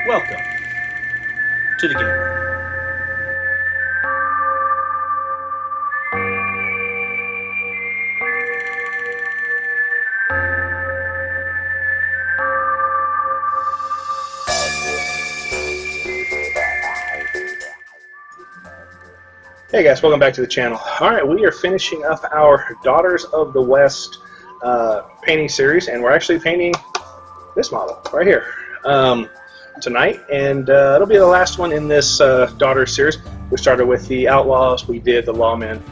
Welcome to the game room. Hey guys, welcome back to the channel. Alright, we are finishing up our Daughters of the West painting series, and we're actually painting this model right here tonight, and it'll be the last one in this Daughters series. We started with the Outlaws, we did the Lawmen,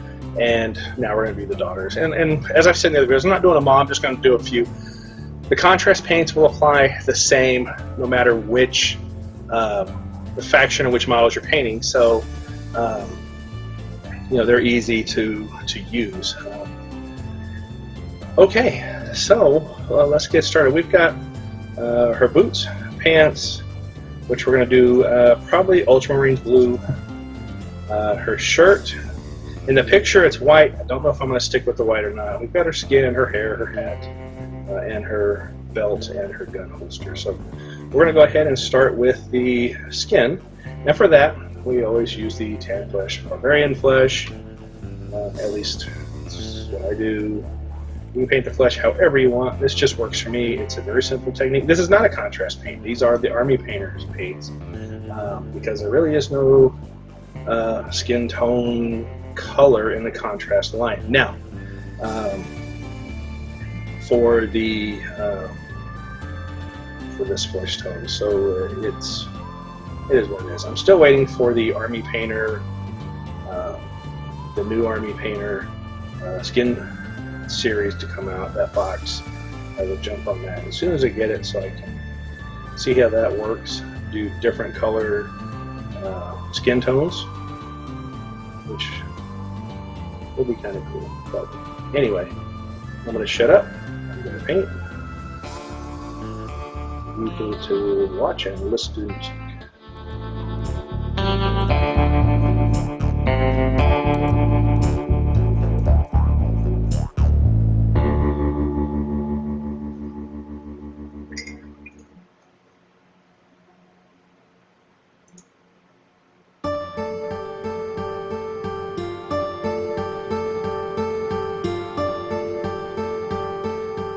and now we're going to do the Daughters. And as I've said in the other videos, I'm not doing them all, I'm just going to do a few. The contrast paints will apply the same no matter which the faction or which models you're painting, so you know, they're easy to use. Okay, so let's get started. We've got her boots, pants, which we're going to do probably ultramarine blue. Her shirt, in the picture it's white. I don't know if I'm going to stick with the white or not. We've got her skin, her hair, her hat, and her belt and her gun holster. So we're going to go ahead and start with the skin. Now for that, we always use the tan flesh, barbarian flesh, at least that's what I do. You can paint the flesh however you want. This just works for me. It's a very simple technique. This is not a contrast paint. These are the army painters' paints because there really is no skin tone color in the contrast line. Now, for the for this flesh tone, so it is what it is. I'm still waiting for the Army Painter, the new Army Painter skin series to come out, that box. I will jump on that as soon as I get it so I can see how that works, do different color skin tones, which will be kind of cool. But anyway, I'm going to shut up, I'm going to paint. You can to watch and listen to the music.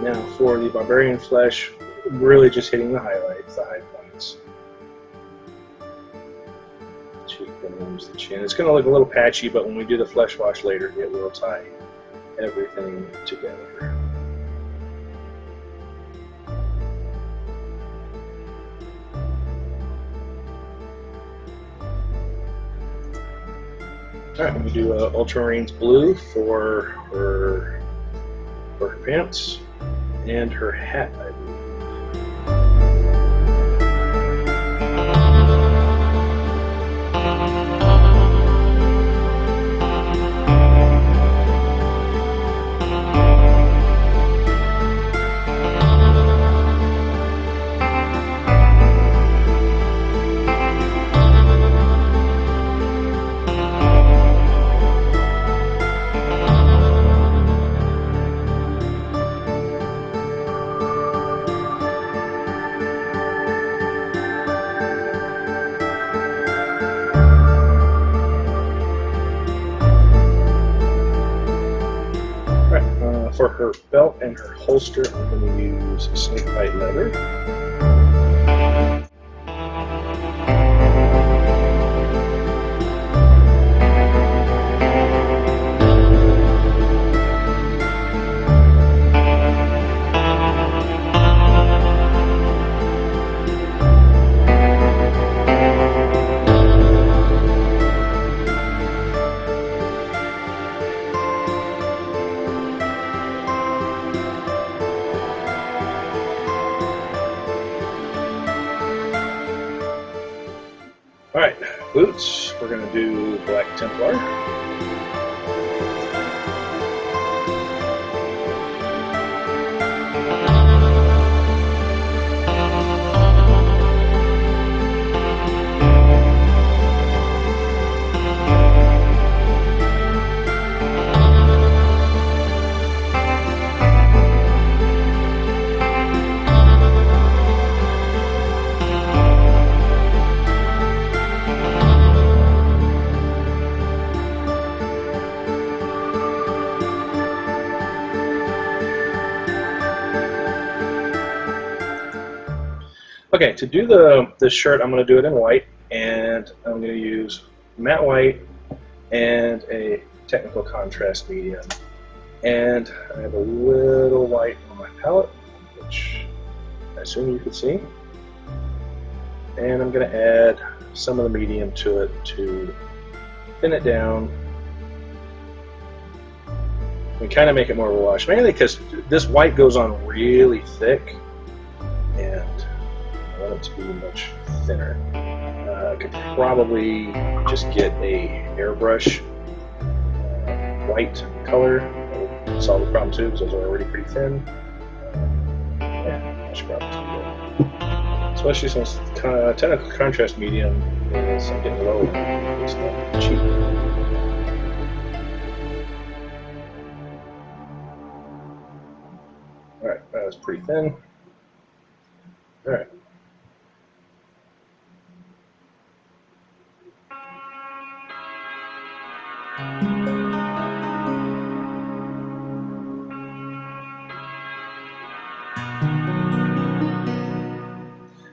Now for the barbarian flesh, really just hitting the highlights, the high points. Cheekbones, the chin. It's going to look a little patchy, but when we do the flesh wash later, it will tie everything together. Alright, I'm going to do ultramarines blue for her pants and her hat, I believe. For her belt and her holster, I'm going to use snakebite leather. Alright, boots, we're going to do Black Templar. Okay, to do the shirt, I'm going to do it in white, and I'm going to use matte white and a technical contrast medium. And I have a little white on my palette, which I assume you can see. And I'm going to add some of the medium to it to thin it down and kind of make it more of a wash. Mainly because this white goes on really thick, and I want it to be much thinner. I could probably just get a airbrush white color. It'll solve the problem too, because those are already pretty thin. Yeah, I should probably do that. Especially since technical contrast medium is getting low. It's not cheap. Alright, that was pretty thin. Alright.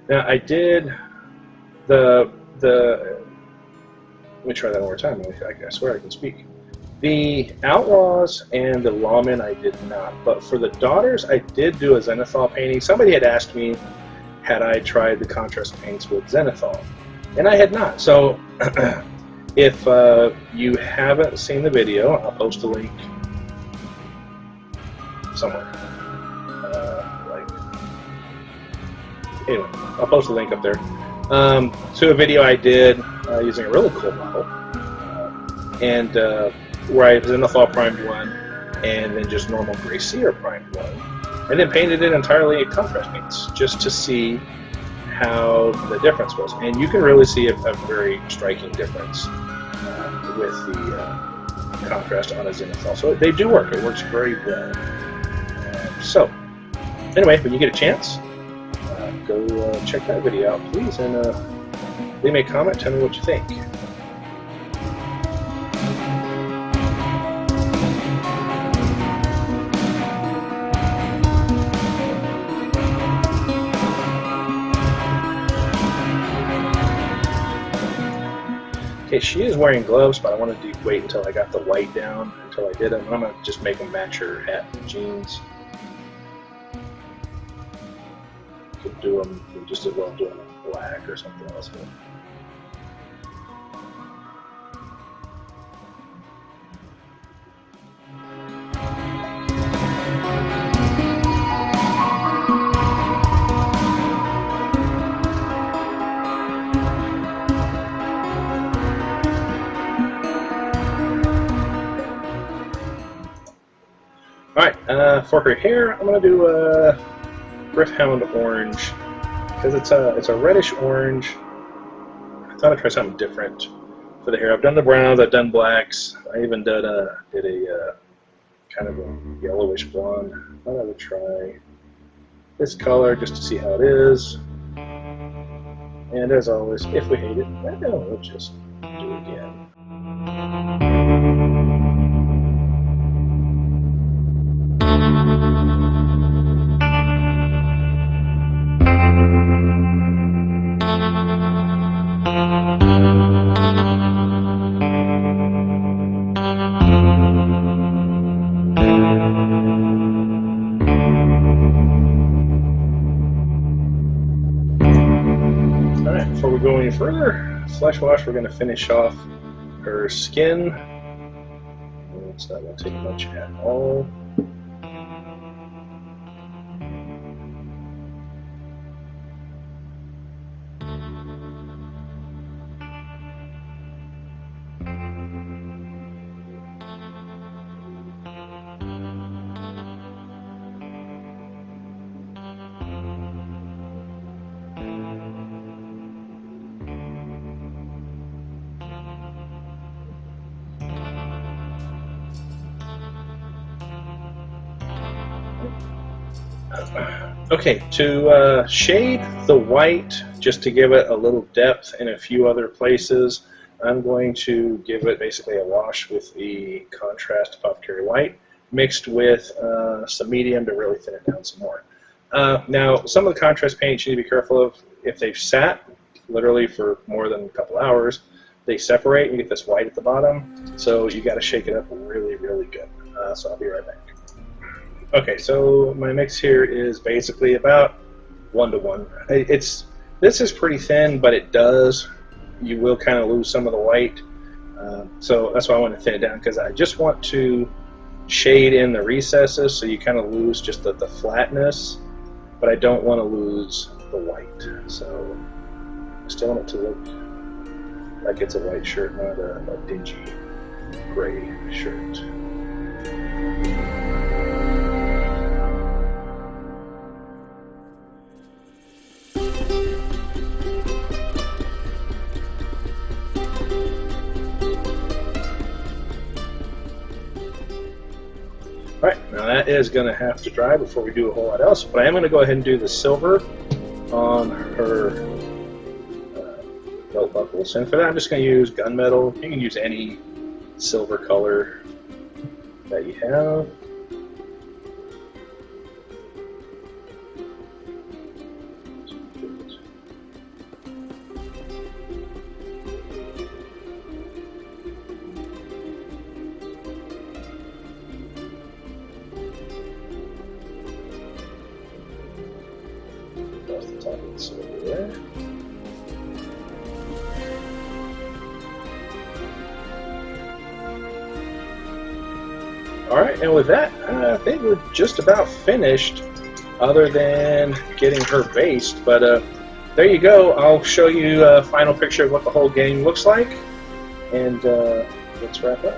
Now I did let me try that one more time. I swear I can speak. The Outlaws and the Lawmen I did not, but for the daughters I did do a zenithal painting. Somebody had asked me had I tried the contrast paints with zenithal, and I had not. So if you haven't seen the video, I'll post a link somewhere. Anyway, I'll post a link up there to a video I did using a really cool model, and where I zenithal primed one, and then just normal gray seer primed one, and then painted it entirely in contrast paints just to see how the difference was. And you can really see a very striking difference with the contrast on a zenithal. So they do work. It works very well. So anyway, when you get a chance, go check that video out, please, and leave me a comment. Tell me what you think. Okay, she is wearing gloves, but I wanted to wait until I got the white down until I did them. I'm going to just make them match her hat and jeans. Could do them just as well doing them black or something else. Alright, for her hair, I'm going to do a Griffhound orange, because it's a reddish orange. I thought I'd try something different for the hair. I've done the browns, I've done blacks, I even did a kind of a yellowish blonde. I thought I would try this color just to see how it is. And as always, if we hate it, we'll just do it again. Alright, before we go any further, flesh wash, we're going to finish off her skin. It's not going to take much at all. Okay, to shade the white, just to give it a little depth in a few other places, I'm going to give it basically a wash with the contrast Apothecary White, mixed with some medium to really thin it down some more. Now, some of the contrast paints you need to be careful of. If they've sat literally for more than a couple hours, they separate and you get this white at the bottom. So you got to shake it up really, really good. So I'll be right back. Okay, so my mix here is basically about 1-to-1. This is pretty thin, but you will kind of lose some of the white. So that's why I want to thin it down, because I just want to shade in the recesses so you kind of lose just the flatness, but I don't want to lose the white. So I still want it to look like it's a white shirt, not a dingy gray shirt. Alright, now that is going to have to dry before we do a whole lot else, but I am going to go ahead and do the silver on her belt buckles. And for that I'm just going to use gunmetal. You can use any silver color that you have. Across the top of the silver there. Alright, and with that, I think we're just about finished, other than getting her based. But there you go. I'll show you a final picture of what the whole game looks like, and let's wrap up.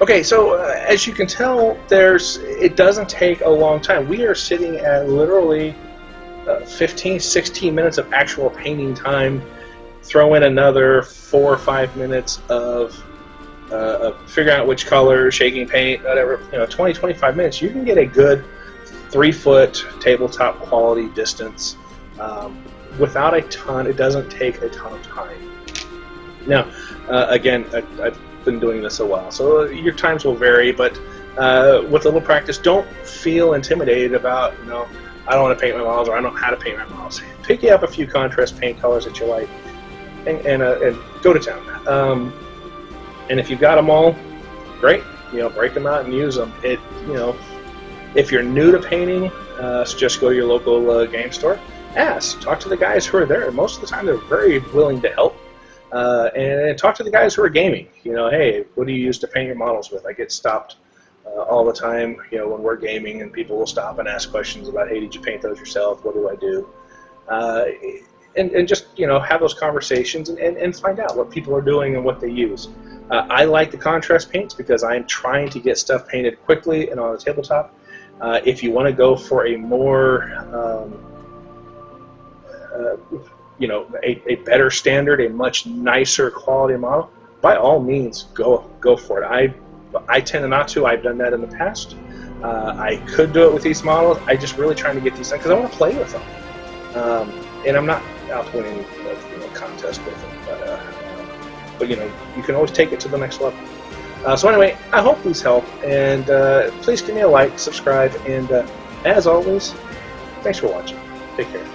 Okay, so as you can tell, it doesn't take a long time. We are sitting at literally 15, 16 minutes of actual painting time. Throw in another 4 or 5 minutes of figuring out which color, shaking paint, whatever. 20, 25 minutes. You can get a good 3-foot tabletop quality distance without a ton. It doesn't take a ton of time. Now, again, I've been doing this a while, so your times will vary, but with a little practice, don't feel intimidated about, I don't want to paint my models, or I don't know how to paint my models. Pick you up a few contrast paint colors that you like, and go to town. And if you've got them all, great. Break them out and use them. If you're new to painting, just go to your local game store. Talk to the guys who are there. Most of the time, they're very willing to help. And talk to the guys who are gaming. Hey, what do you use to paint your models with? I get stopped all the time, when we're gaming, and people will stop and ask questions about, hey, did you paint those yourself? What do I do? And just, have those conversations and find out what people are doing and what they use. I like the contrast paints because I'm trying to get stuff painted quickly and on a tabletop. If you want to go for a more a better standard, a much nicer quality model, by all means, go for it. I tend not to. I've done that in the past. I could do it with these models. I'm just really trying to get these done because I want to play with them. And I'm not out winning a contest with them, but you can always take it to the next level. So anyway, I hope these help, and please give me a like, subscribe, and as always, thanks for watching. Take care.